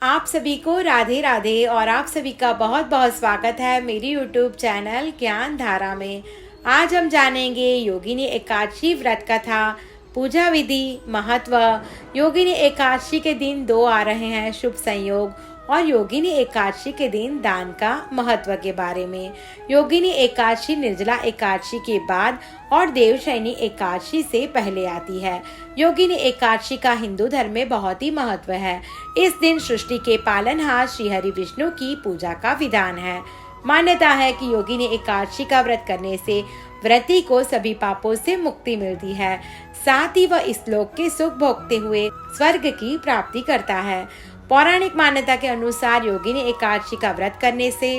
आप सभी को राधे राधे और आप सभी का बहुत बहुत स्वागत है मेरी YouTube चैनल ज्ञान धारा में। आज हम जानेंगे योगिनी एकादशी व्रत कथा, पूजा विधि, महत्व, योगिनी एकादशी के दिन 2 आ रहे हैं शुभ संयोग और योगिनी एकादशी के दिन दान का महत्व के बारे में। योगिनी एकादशी निर्जला एकादशी के बाद और देवशयनी एकादशी से पहले आती है। योगिनी एकादशी का हिंदू धर्म में बहुत ही महत्व है। इस दिन सृष्टि के पालनहार श्री हरि विष्णु की पूजा का विधान है। मान्यता है कि योगिनी एकादशी का व्रत करने से व्रती को सभी पापों से मुक्ति मिलती है, साथ ही वह इस लोक के सुख भोगते हुए स्वर्ग की प्राप्ति करता है। पौराणिक मान्यता के अनुसार योगिनी एकादशी का व्रत करने से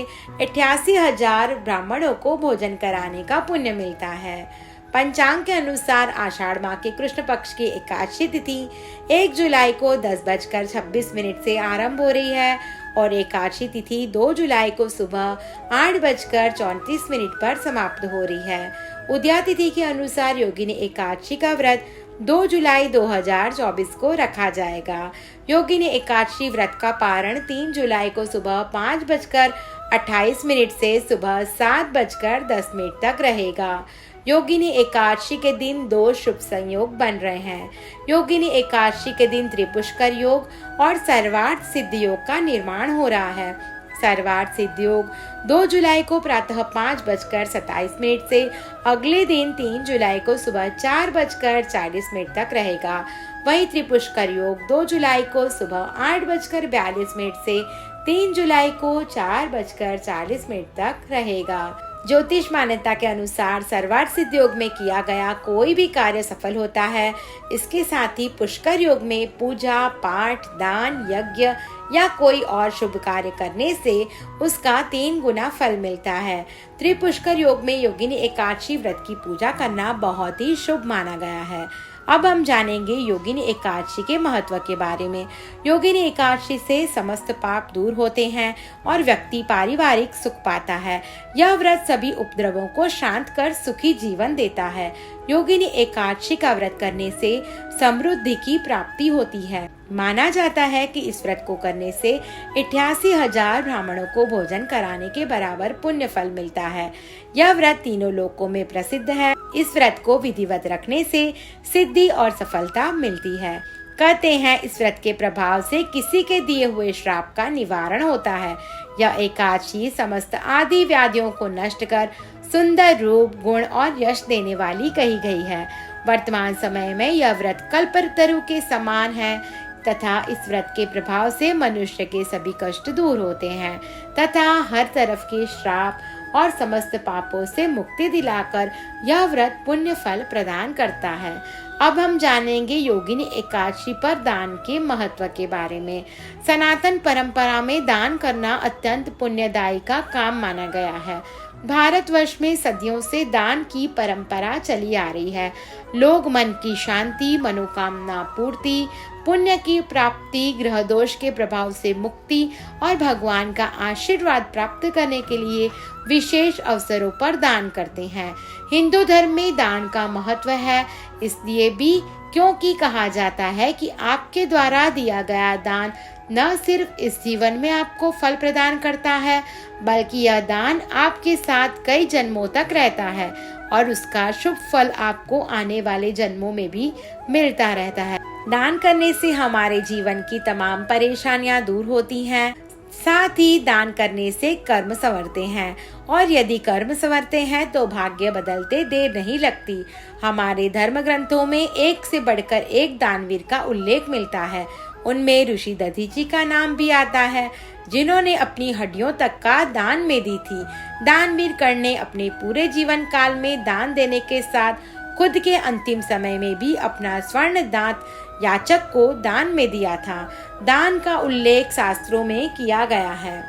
88,000 ब्राह्मणों को भोजन कराने का पुण्य मिलता है। पंचांग के अनुसार आषाढ़ माह के कृष्ण पक्ष की एकादशी तिथि 1 जुलाई को 10:26 से आरंभ हो रही है और एकादशी तिथि 2 जुलाई को सुबह 8:34 पर समाप्त हो रही है। उदया तिथि के अनुसार योगिनी एकादशी का व्रत 2 जुलाई 2024 को रखा जाएगा। योगिनी एकादशी व्रत का पारण 3 जुलाई को सुबह 5:28 से सुबह 7:10 तक रहेगा। योगिनी एकादशी के दिन 2 शुभ संयोग बन रहे हैं। योगिनी एकादशी के दिन त्रिपुष्कर योग और सर्वार्थ सिद्ध योग का निर्माण हो रहा है। सर्वार्थ सिद्ध योग 2 जुलाई को प्रातः 5:27 से अगले दिन 3 जुलाई को सुबह 4:40 तक रहेगा। वहीं त्रिपुष्कर योग 2 जुलाई को सुबह 8:42 से 3 जुलाई को 4:40 तक रहेगा। ज्योतिष मान्यता के अनुसार सर्वार्थ सिद्ध योग में किया गया कोई भी कार्य सफल होता है। इसके साथ ही पुष्कर योग में पूजा पाठ, दान, यज्ञ या कोई और शुभ कार्य करने से उसका 3 गुना फल मिलता है। त्रिपुष्कर योग में योगिनी एकादशी व्रत की पूजा करना बहुत ही शुभ माना गया है। अब हम जानेंगे योगिनी एकादशी के महत्व के बारे में। योगिनी एकादशी से समस्त पाप दूर होते हैं और व्यक्ति पारिवारिक सुख पाता है। यह व्रत सभी उपद्रवों को शांत कर सुखी जीवन देता है। योगिनी एकादशी का व्रत करने से समृद्धि की प्राप्ति होती है। माना जाता है कि इस व्रत को करने से 88,000 ब्राह्मणों को भोजन कराने के बराबर पुण्य फल मिलता है। यह व्रत तीनों लोकों में प्रसिद्ध है। इस व्रत को विधिवत रखने से सिद्धि और सफलता मिलती है। कहते हैं इस व्रत के प्रभाव से किसी के दिए हुए श्राप का निवारण होता है। यह एकादशी समस्त आदि व्याधियों को नष्ट कर सुंदर रूप, गुण और यश देने वाली कही गई है। वर्तमान समय में यह व्रत कल्पतरु के समान है तथा इस व्रत के प्रभाव से मनुष्य के सभी कष्ट दूर होते हैं तथा हर तरफ के श्राप और समस्त पापों से मुक्ति दिलाकर यह व्रत पुण्य फल प्रदान करता है। अब हम जानेंगे योगिनी एकादशी पर दान के महत्व के बारे में। सनातन परंपरा में दान करना अत्यंत पुण्यदायी का काम माना गया है। भारतवर्ष में सदियों से दान की परंपरा चली आ रही है। लोग मन की शांति, मनोकामना पूर्ति, पुण्य की प्राप्ति, ग्रह दोष के प्रभाव से मुक्ति और भगवान का आशीर्वाद प्राप्त करने के लिए विशेष अवसरों पर दान करते हैं। हिंदू धर्म में दान का महत्व है, इसलिए भी क्योंकि कहा जाता है कि आपके द्वारा दिया गया दान न सिर्फ इस जीवन में आपको फल प्रदान करता है, बल्कि यह दान आपके साथ कई जन्मों तक रहता है और उसका शुभ फल आपको आने वाले जन्मों में भी मिलता रहता है। दान करने से हमारे जीवन की तमाम परेशानियां दूर होती हैं। साथ ही दान करने से कर्म संवरते हैं और यदि कर्म संवरते हैं तो भाग्य बदलते देर नहीं लगती। हमारे धर्म ग्रंथों में एक से बढ़कर एक दानवीर का उल्लेख मिलता है। उनमें ऋषि दधीची का नाम भी आता है, जिन्होंने अपनी हड्डियों तक का दान में दी थी। दानवीर कर्ण ने अपने पूरे जीवन काल में दान देने के साथ खुद के अंतिम समय में भी अपना स्वर्ण दांत याचक को दान में दिया था। दान का उल्लेख शास्त्रों में किया गया है।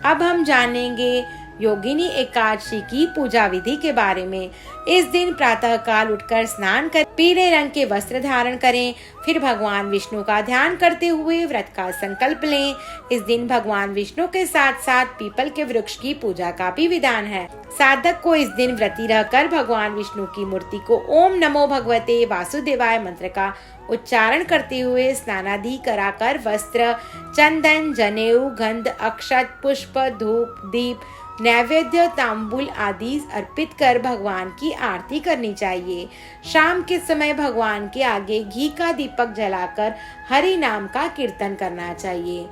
अब हम जानेंगे योगिनी एकादशी की पूजा विधि के बारे में। इस दिन प्रातः काल उठकर स्नान कर पीले रंग के वस्त्र धारण करें, फिर भगवान विष्णु का ध्यान करते हुए व्रत का संकल्प लें। इस दिन भगवान विष्णु के साथ साथ पीपल के वृक्ष की पूजा का भी विधान है। साधक को इस दिन व्रती रहकर भगवान विष्णु की मूर्ति को ओम नमो भगवते वासुदेवाय मंत्र का उच्चारण करते हुए स्नानादि कराकर वस्त्र, चंदन, जनेऊ, गंध, अक्षत, पुष्प, धूप, दीप, नैवेद्य, तांबूल आदि अर्पित कर भगवान की आरती करनी चाहिए। शाम के समय भगवान के आगे घी का दीपक जलाकर हरि नाम का कीर्तन करना चाहिए।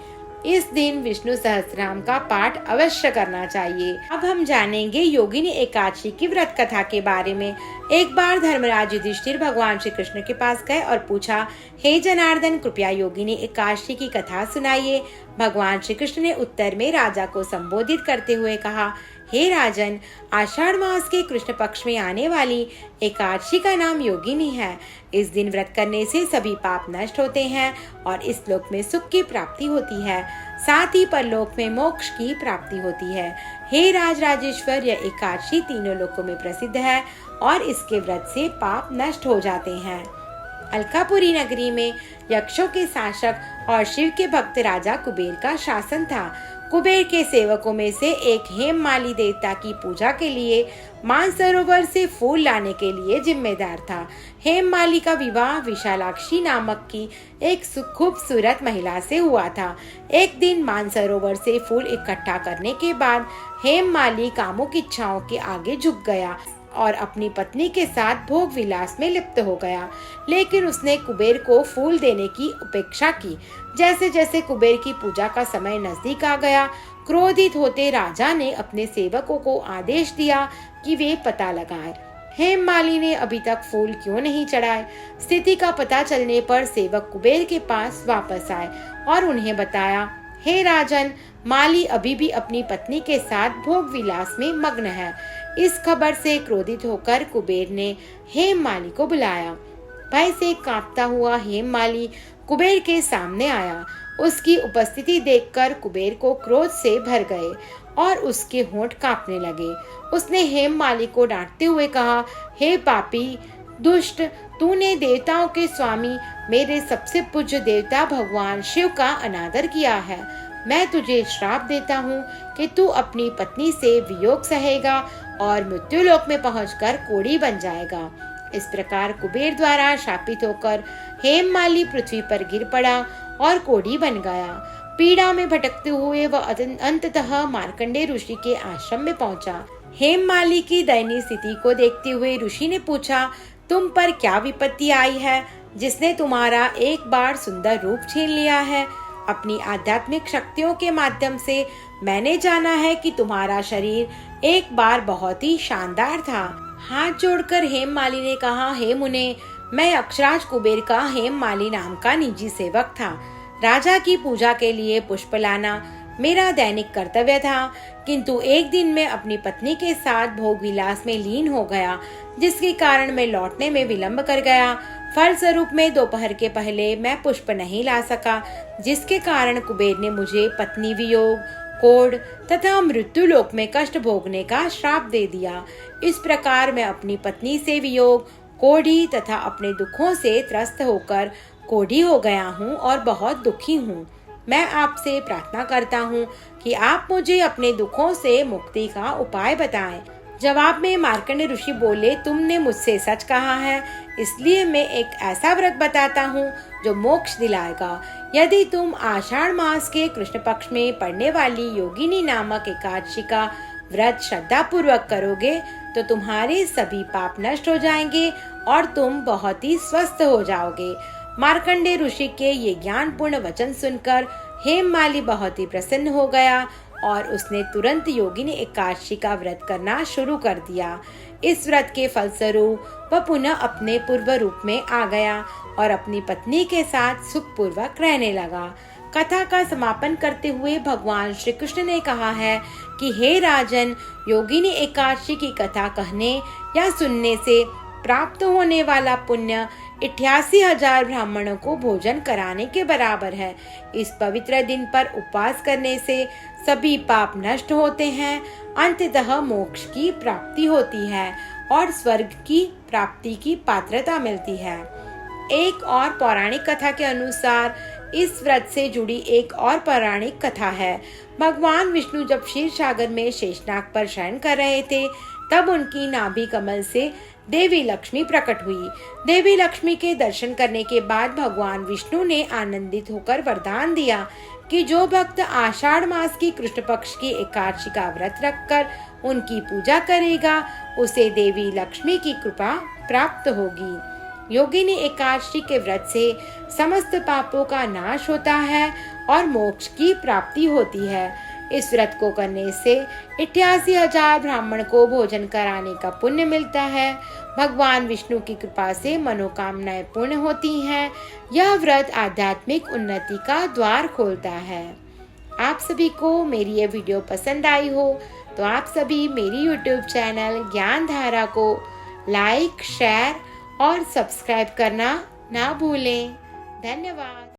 इस दिन विष्णु सहस्त्रनाम का पाठ अवश्य करना चाहिए। अब हम जानेंगे योगिनी एकादशी की व्रत कथा के बारे में। एक बार धर्मराज युधिष्ठिर भगवान श्री कृष्ण के पास गए और पूछा, हे जनार्दन, कृपया योगिनी एकादशी की कथा सुनाइए। भगवान श्री कृष्ण ने उत्तर में राजा को संबोधित करते हुए कहा, हे राजन, आषाढ़ मास के कृष्ण पक्ष में आने वाली एकादशी का नाम योगिनी है। इस दिन व्रत करने से सभी पाप नष्ट होते हैं और इस लोक में सुख की प्राप्ति होती है, साथ ही परलोक में मोक्ष की प्राप्ति होती है। हे राजराजेश्वर, यह एकादशी तीनों लोकों में प्रसिद्ध है और इसके व्रत से पाप नष्ट हो जाते हैं। अलकापुरी नगरी में यक्षों के शासक और शिव के भक्त राजा कुबेर का शासन था। कुबेर के सेवकों में से एक हेममाली देवता की पूजा के लिए मानसरोवर से फूल लाने के लिए जिम्मेदार था। हेममाली का विवाह विशालाक्षी नामक की एक खूबसूरत महिला से हुआ था। एक दिन मानसरोवर से फूल इकट्ठा करने के बाद हेममाली कामुक इच्छाओं के आगे झुक गया और अपनी पत्नी के साथ भोग विलास में लिप्त हो गया, लेकिन उसने कुबेर को फूल देने की उपेक्षा की। जैसे जैसे कुबेर की पूजा का समय नजदीक आ गया, क्रोधित होते राजा ने अपने सेवकों को आदेश दिया कि वे पता लगाएं हेममाली ने अभी तक फूल क्यों नहीं चढ़ाए। स्थिति का पता चलने पर सेवक कुबेर के पास वापस आए और उन्हें बताया, हे राजन, माली अभी भी अपनी पत्नी के साथ भोग विलास में मग्न है। इस खबर से क्रोधित होकर कुबेर ने हेममाली को बुलाया। भय से कांपता हुआ हेममाली कुबेर के सामने आया। उसकी उपस्थिति देखकर कुबेर को क्रोध से भर गए और उसके होंठ कांपने लगे। उसने हेममाली को डांटते हुए कहा, हे पापी दुष्ट, तूने देवताओं के स्वामी मेरे सबसे पूज्य देवता भगवान शिव का अनादर किया है। मैं तुझे श्राप देता हूँ कि तू अपनी पत्नी से वियोग सहेगा और मृत्युलोक में पहुंचकर कोढ़ी बन जाएगा। इस प्रकार कुबेर द्वारा शापित होकर हेममाली पृथ्वी पर गिर पड़ा और कोढ़ी बन गया। पीड़ा में भटकते हुए वह अंततः मार्कंडेय ऋषि के आश्रम में पहुंचा। हेममाली की दयनीय स्थिति को देखते हुए ऋषि ने पूछा, तुम पर क्या विपत्ति आई है जिसने तुम्हारा एक बार सुंदर रूप छीन लिया है? अपनी आध्यात्मिक शक्तियों के माध्यम से मैंने जाना है कि तुम्हारा शरीर एक बार बहुत ही शानदार था। हाथ जोड़कर हेममाली ने कहा, हे मुने, मैं अक्षराज कुबेर का हेममाली नाम का निजी सेवक था। राजा की पूजा के लिए पुष्प लाना मेरा दैनिक कर्तव्य था, किंतु एक दिन मैं अपनी पत्नी के साथ भोग विलास में लीन हो गया, जिसके कारण मैं लौटने में विलंब कर गया। फलस्वरूप में दोपहर के पहले मैं पुष्प नहीं ला सका, जिसके कारण कुबेर ने मुझे पत्नी वियोग, कोढ़ तथा मृत्युलोक में कष्ट भोगने का श्राप दे दिया। इस प्रकार मैं अपनी पत्नी से वियोग, कोढ़ी तथा अपने दुखों से त्रस्त होकर कोढ़ी हो गया हूँ और बहुत दुखी हूँ। मैं आपसे प्रार्थना करता हूँ कि आप मुझे अपने दुखों से मुक्ति का उपाय बताएं। जवाब में मार्कंडेय ऋषि बोले, तुमने मुझसे सच कहा है, इसलिए मैं एक ऐसा व्रत बताता हूँ जो मोक्ष दिलाएगा। यदि तुम आषाढ़ मास के कृष्ण पक्ष में पड़ने वाली योगिनी नामक एकादशी का व्रत श्रद्धा पूर्वक करोगे तो तुम्हारे सभी पाप नष्ट हो जाएंगे और तुम बहुत ही स्वस्थ हो जाओगे। मार्कंडेय ऋषि के ये ज्ञानपूर्ण वचन सुनकर हेममाली बहुत ही प्रसन्न हो गया और उसने तुरंत योगिनी एकादशी का व्रत करना शुरू कर दिया। इस व्रत के फलस्वरूप वह पुनः अपने पूर्व रूप में आ गया और अपनी पत्नी के साथ सुखपूर्वक रहने लगा। कथा का समापन करते हुए भगवान श्री कृष्ण ने कहा है कि हे राजन, योगिनी एकादशी की कथा कहने या सुनने से प्राप्त होने वाला पुण्य 88,000 ब्राह्मणों को भोजन कराने के बराबर है। इस पवित्र दिन पर उपवास करने से सभी पाप नष्ट होते हैं, अंततः मोक्ष की प्राप्ति होती है और स्वर्ग की प्राप्ति की पात्रता मिलती है। एक और पौराणिक कथा के अनुसार इस व्रत से जुड़ी एक और पौराणिक कथा है। भगवान विष्णु जब क्षीर सागर में शेषनाग पर शयन कर रहे थे, तब उनकी नाभि कमल से देवी लक्ष्मी प्रकट हुई। देवी लक्ष्मी के दर्शन करने के बाद भगवान विष्णु ने आनंदित होकर वरदान दिया कि जो भक्त आषाढ़ मास की कृष्ण पक्ष की एकादशी का व्रत रखकर उनकी पूजा करेगा, उसे देवी लक्ष्मी की कृपा प्राप्त होगी। योगिनी एकादशी के व्रत से समस्त पापों का नाश होता है और मोक्ष की प्राप्ति होती है। इस व्रत को करने से 88,000 ब्राह्मण को भोजन कराने का पुण्य मिलता है। भगवान विष्णु की कृपा से मनोकामनाएं पूर्ण होती हैं। यह व्रत आध्यात्मिक उन्नति का द्वार खोलता है। आप सभी को मेरी ये वीडियो पसंद आई हो तो आप सभी मेरी YouTube चैनल ज्ञान धारा को लाइक, शेयर और सब्सक्राइब करना ना भूलें। धन्यवाद।